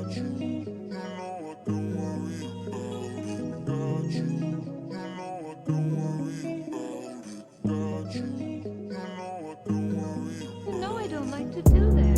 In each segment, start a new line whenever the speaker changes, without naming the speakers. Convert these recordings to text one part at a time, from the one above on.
No, I don't like to do that.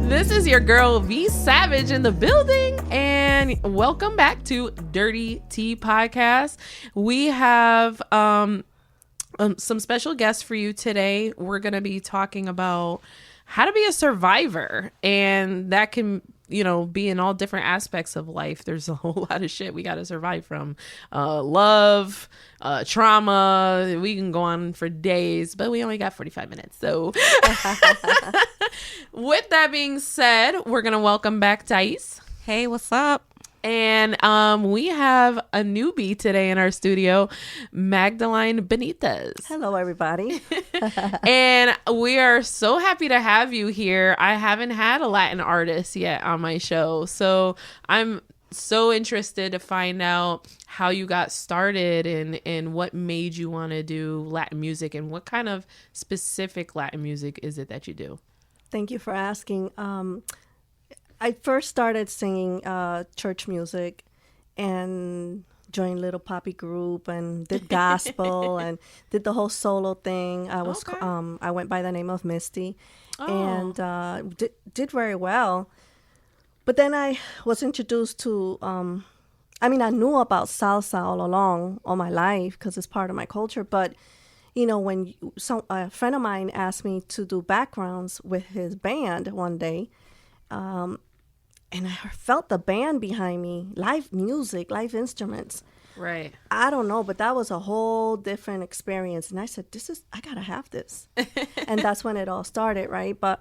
This is your girl V Savage in the building, and welcome back to Dirty Tea Podcast. We have some special guests for you today. We're going to be talking about how to be a survivor, and that can, you know, be in all different aspects of life. There's a whole lot of shit we got to survive from. Love, trauma. We can go on for days, but we only got 45 minutes. So with that being said, we're going to welcome back Thais.
Hey, what's up?
And we have a newbie today in our studio, Magdeline Benitez.
Hello, everybody.
And we are so happy to have you here. I haven't had a Latin artist yet on my show, so I'm so interested to find out how you got started and what made you want to do Latin music, and what kind of specific Latin music is it that you do?
Thank you for asking. I first started singing church music and joined Little Poppy group and did gospel and did the whole solo thing. I went by the name of Misty and did very well. But then I was introduced to, I knew about salsa all along, all my life, because it's part of my culture. But, you know, when a friend of mine asked me to do backgrounds with his band one day, and I felt the band behind me, live music, live instruments.
Right.
I don't know, but that was a whole different experience. And I said, I got to have this. And that's when it all started, right? But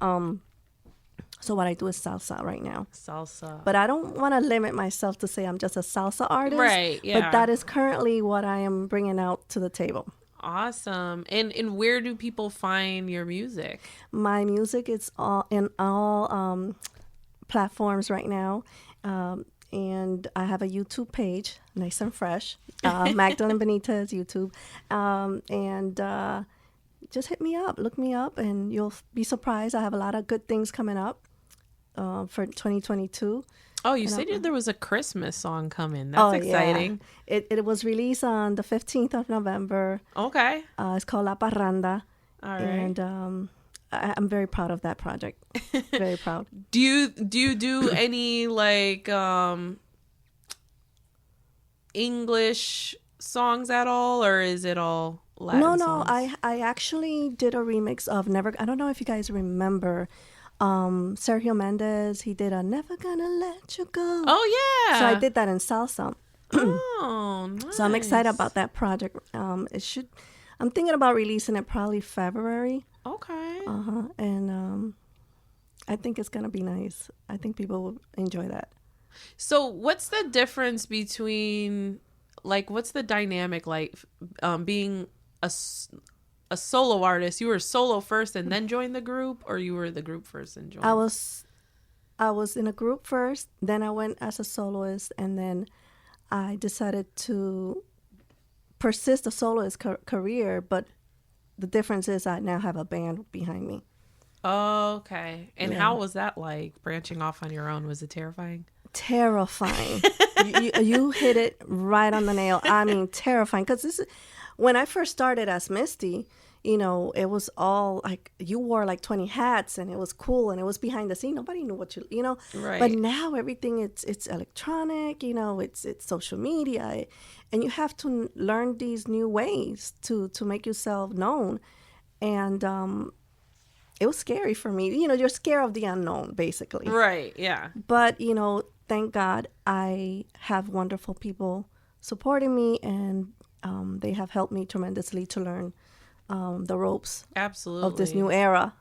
so what I do is salsa right now.
Salsa.
But I don't want to limit myself to say I'm just a salsa artist.
Right, yeah.
But that is currently what I am bringing out to the table.
Awesome. And where do people find your music?
My music is in all platforms right now. And I have a YouTube page, nice and fresh, Magdeline Benitez YouTube. And just hit me up, look me up, and you'll be surprised. I have a lot of good things coming up for 2022.
Oh, you said there was a Christmas song coming. That's exciting.
Yeah. It was released on the 15th of November.
Okay.
It's called La Parranda.
All right.
And I'm very proud of that project. Very proud.
Do you do any like English songs at all, or is it all Latin songs?
No. I actually did a remix of Never. I don't know if you guys remember. Sergio Mendes, he did a Never Gonna Let You Go.
Oh yeah.
So I did that in salsa.
Oh, nice.
So I'm excited about that project. I'm thinking about releasing it probably February.
Okay.
And I think it's gonna be nice. I think people will enjoy that.
So what's the difference between, like, what's the dynamic like being a solo artist? You were solo first and then joined the group, or you were the group first and joined?
I was in a group first, then I went as a soloist, and then I decided to persist a soloist career, but the difference is I now have a band behind me.
Oh, okay. And how was that like, branching off on your own? Was it terrifying?
Terrifying. you hit it right on the nail. I mean, terrifying. Because when I first started as Misty, you know, it was all like you wore like 20 hats and it was cool and it was behind the scene. Nobody knew what you know.
Right.
But now everything it's electronic, you know, it's social media, and you have to learn these new ways to make yourself known. And it was scary for me. You know, you're scared of the unknown, basically.
Right. Yeah.
But, you know, thank God I have wonderful people supporting me, and they have helped me tremendously to learn the ropes of this new era.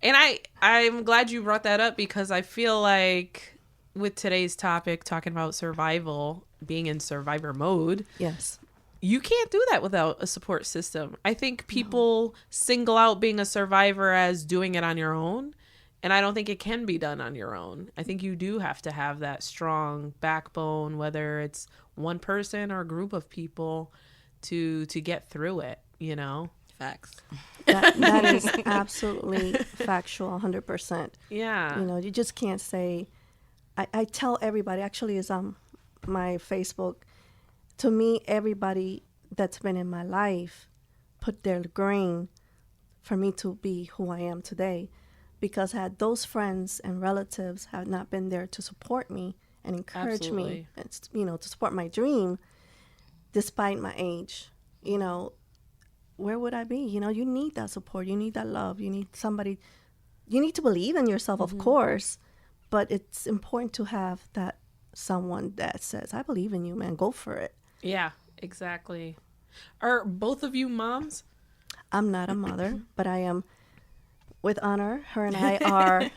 And I'm glad you brought that up, because I feel like with today's topic, talking about survival, being in survivor mode.
Yes.
you can't do that without a support system. I think people single out being a survivor as doing it on your own. And I don't think it can be done on your own. I think you do have to have that strong backbone, whether it's one person or a group of people to get through it, you know?
Facts.
That is absolutely factual, 100%.
Yeah.
You know, you just can't say, I tell everybody, actually is my Facebook, to me, everybody that's been in my life put their grain for me to be who I am today. Because had those friends and relatives had not been there to support me and encourage me, and, you know, to support my dream, despite my age, you know, where would I be? You know, you need that support. You need that love. You need somebody. You need to believe in yourself, of course, but it's important to have that someone that says, I believe in you, man. Go for it.
Yeah, exactly. Are both of you moms?
I'm not a mother, but I am. With Honor, her and I are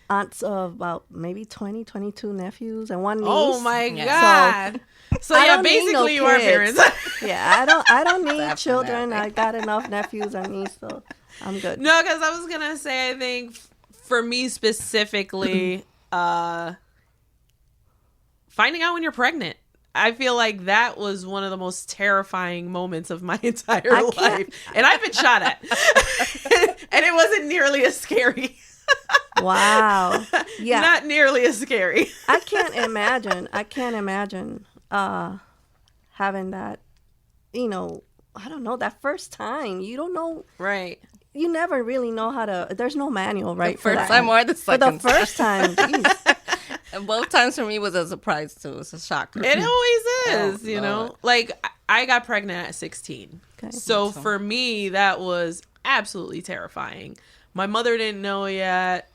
aunts of about maybe 20, 22 nephews and one niece.
Oh my God. So
I
yeah,
don't need
basically
no
you are
kids.
parents.
Yeah, I don't need
After
children.
that.
I got enough nephews and nieces, so I'm good.
No, because I was going to say, I think for me specifically, finding out when you're pregnant. I feel like that was one of the most terrifying moments of my entire life. And I've been shot at. And it wasn't nearly as scary.
Wow. Yeah.
Not nearly as scary.
I can't imagine having that, you know, I don't know, that first time. You don't know.
Right.
You never really know how to, there's no manual, right?
The first time or the
For the
second
first time. Jeez.
And both times for me was a surprise too. It's a shocker.
It always is,
Oh,
you know?
Lord.
Like, I got pregnant at 16.
Okay.
So for me, that was absolutely terrifying. My mother didn't know yet.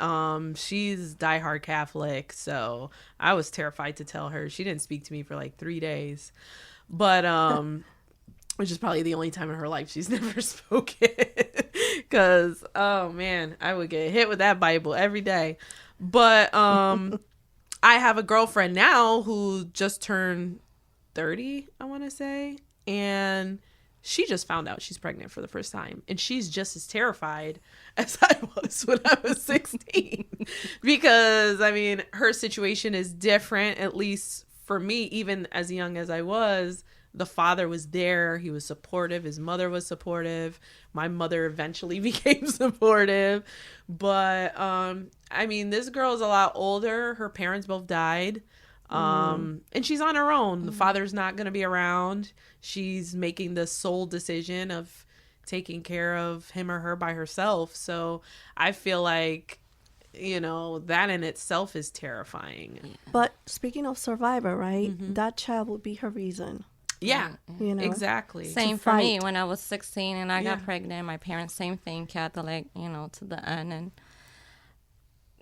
She's diehard Catholic, so I was terrified to tell her. She didn't speak to me for like 3 days. But, which is probably the only time in her life she's never spoken. Because, oh man, I would get hit with that Bible every day. But, I have a girlfriend now who just turned 30, I want to say. And she just found out she's pregnant for the first time. And she's just as terrified as I was when I was 16. Because, I mean, her situation is different, at least for me, even as young as I was. The father was there. He was supportive. His mother was supportive. My mother eventually became supportive. But, I mean, this girl is a lot older. Her parents both died. And she's on her own. The father's not going to be around. She's making the sole decision of taking care of him or her by herself. So I feel like, you know, that in itself is terrifying.
But speaking of survivor, right? That child would be her reason.
Yeah,
You know?
exactly.
Same for me
fight.
when I was 16 and I got
Yeah.
pregnant. My parents, same thing, Catholic, you know, to the end. And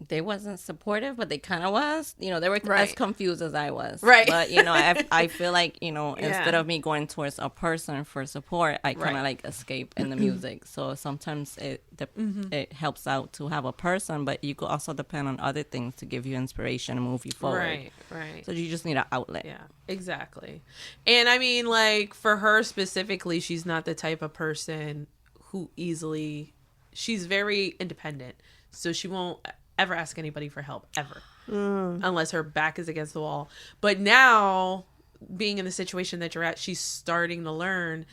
they wasn't supportive, but they kind of was. You know, they were
Right.
as confused as I was.
Right.
But, you know, I feel like, you know,
Yeah.
instead of me going towards a person for support, I kind of
Right.
like escape in the music. So sometimes it helps out to have a person, but you could also depend on other things to give you inspiration and move you forward.
Right, right.
So you just need an outlet.
Yeah, exactly. And I mean, like, for her specifically, she's not the type of person who she's very independent. So she won't ever ask anybody for help, ever. Unless her back is against the wall. But now, being in the situation that you're at, she's starting to learn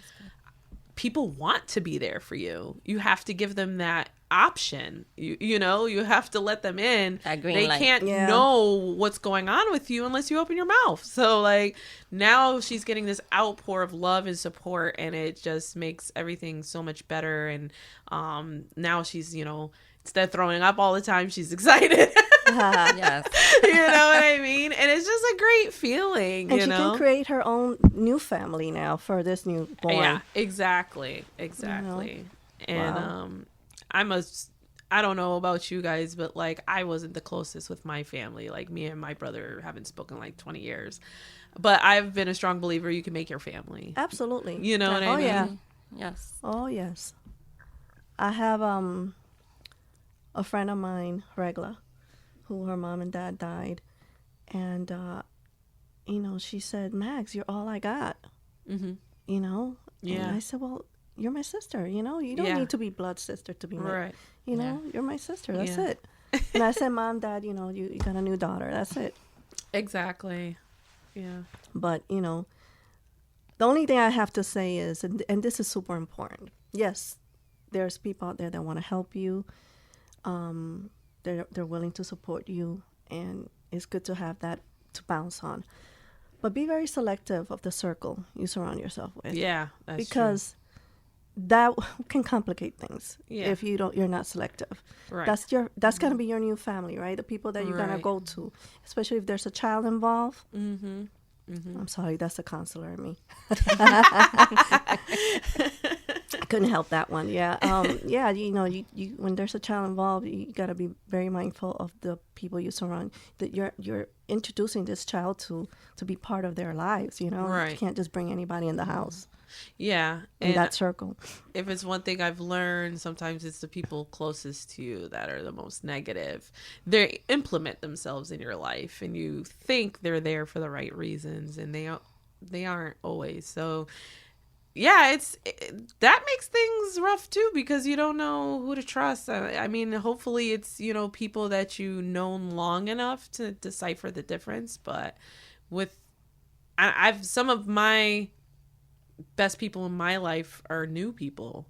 people want to be there for you. You have to give them that option. You know, you have to let them in.
That green
they
light.
can't
Yeah.
know what's going on with you unless you open your mouth. So like now she's getting this outpour of love and support, and it just makes everything so much better. And now she's, you know, instead of throwing up all the time, she's excited.
Yes.
You know what I mean? And it's just a great feeling,
And
you
she
know?
can create her own new family now for this newborn.
Yeah, exactly. And I don't know about you guys, but like I wasn't the closest with my family. Like me and my brother haven't spoken like 20 years. But I've been a strong believer you can make your family.
Absolutely.
You know what I
Oh,
mean?
yeah.
Yes.
Oh, yes. I have a friend of mine, Regla, who her mom and dad died. And, you know, she said, Max, you're all I got.
Mm-hmm.
you know?
Yeah.
And I said, well, you're my sister, you know? You don't
Yeah.
need to be blood sister to be my,
Right.
you know? You're my sister. That's
Yeah.
it. And I said, Mom, Dad, you know, you got a new daughter. That's it.
Exactly. Yeah.
But, you know, the only thing I have to say is, and this is super important. Yes, there's people out there that want to help you. They're willing to support you, and it's good to have that to bounce on. But be very selective of the circle you surround yourself with.
Yeah. That's
Because that can complicate things
Yeah.
if you're not selective.
true. Right.
That's gonna be your new family, right? The people that you're gonna
Right.
go to, especially if there's a child involved.
Mm-hmm. Mm-hmm.
I'm sorry, that's the counselor in me. I couldn't help that one. Yeah. Yeah. You know, you when there's a child involved, you got to be very mindful of the people you surround. That you're introducing this child to be part of their lives. You know,
Right.
You can't just bring anybody in the house
Yeah.
in
And
that circle.
if it's one thing I've learned, sometimes it's the people closest to you that are the most negative. They implement themselves in your life, and you think they're there for the right reasons, and they aren't always. So, yeah, that makes things rough too, because you don't know who to trust. I mean, hopefully it's, you know, people that you known long enough to decipher the difference. But I've some of my best people in my life are new people.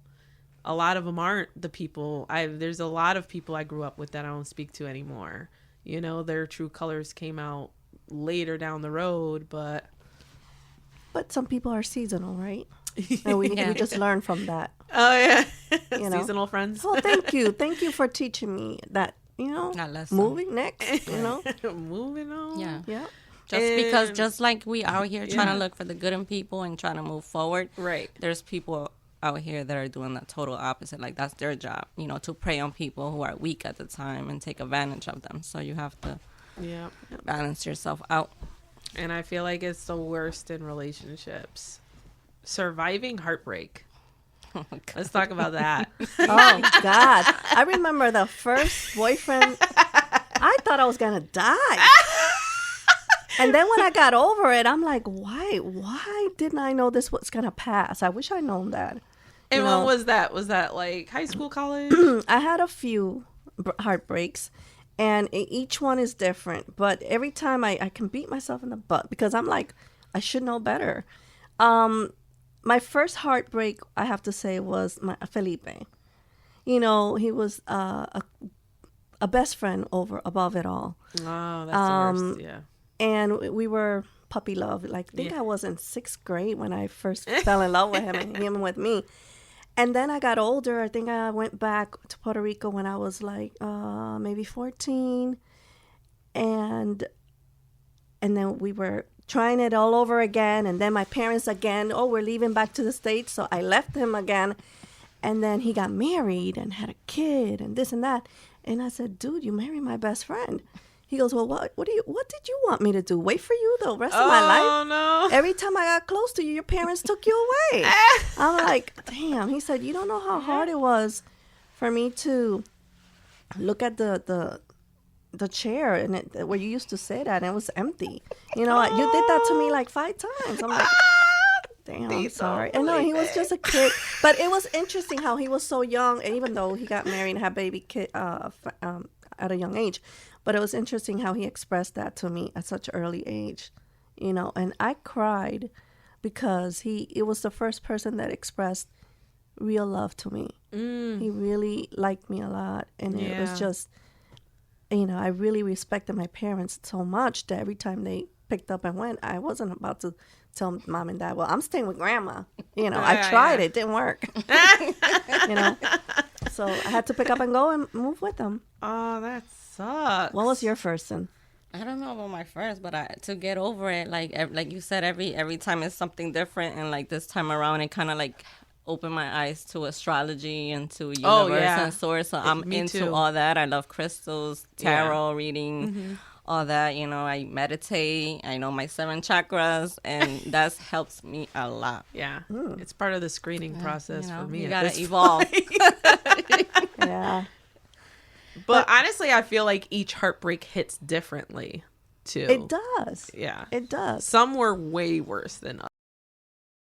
A lot of them aren't the people. There's a lot of people I grew up with that I don't speak to anymore. You know, their true colors came out later down the road, but
But some people are seasonal, right? And we just learn from that.
oh yeah,
You know?
seasonal friends.
Oh, thank you for teaching me that. You know,
That lesson.
moving next. You know,
Moving on.
Yeah.
yeah.
Because
And-
just like we out here trying
Yeah.
to look for the good in people and trying to move forward,
Right.
there's people out here that are doing the total opposite. Like that's their job, you know, to prey on people who are weak at the time and take advantage of them. So you have to
Yeah.
balance yourself out.
And I feel like it's the worst in relationships. Surviving heartbreak. Let's talk about that.
Oh God, I remember the first boyfriend. I thought I was gonna die. And then when I got over it, I'm like, why didn't I know this was gonna pass? I wish I'd known that.
And
You know,
when was that? Was that like high school, college?
I had a few heartbreaks, and each one is different. But every time I can beat myself in the butt because I'm like, I should know better. My first heartbreak, I have to say, was Felipe. You know, he was a best friend above it all.
Oh, that's the worst. Yeah.
And we were puppy love. Like, I think I was in 6th grade when I first fell in love with him and him with me. And then I got older. I think I went back to Puerto Rico when I was like maybe 14. And then we were trying it all over again. And then my parents again, we're leaving back to the States. So I left him again. And then he got married and had a kid and this and that. And I said, dude, you married my best friend. He goes, well, what did you want me to do? Wait for you the rest of my life?
Oh, no.
Every time I got close to you, your parents took you away. I'm like, damn. He said, you don't know how hard it was for me to look at the chair and where you used to sit at, and it was empty. You know, you did that to me like 5 times. I'm like, damn, I'm sorry. And no, he was just a kid. But it was interesting how he was so young, and even though he got married and had baby kid at a young age. But it was interesting how he expressed that to me at such an early age, you know. And I cried because it was the first person that expressed real love to me. He really liked me a lot. And it was just, you know, I really respected my parents so much that every time they picked up and went, I wasn't about to tell mom and dad, well, I'm staying with grandma. You know, I tried it. Didn't work. You know. So I had to pick up and go and move with them.
Oh, that sucks.
What was your first one?
I don't know about my first, but to get over it, like you said, every time it's something different, and like this time around, it kind of like opened my eyes to astrology and to universe and source. So I'm into
too.
all that. I love crystals, tarot reading, all that. You know, I meditate. I know my 7 chakras, and that helps me a lot.
Yeah. It's part of the screening process
You know,
for me.
you
at
gotta
this
evolve.
Yeah.
But honestly, I feel like each heartbreak hits differently too.
It does.
Yeah.
It does.
Some were way worse than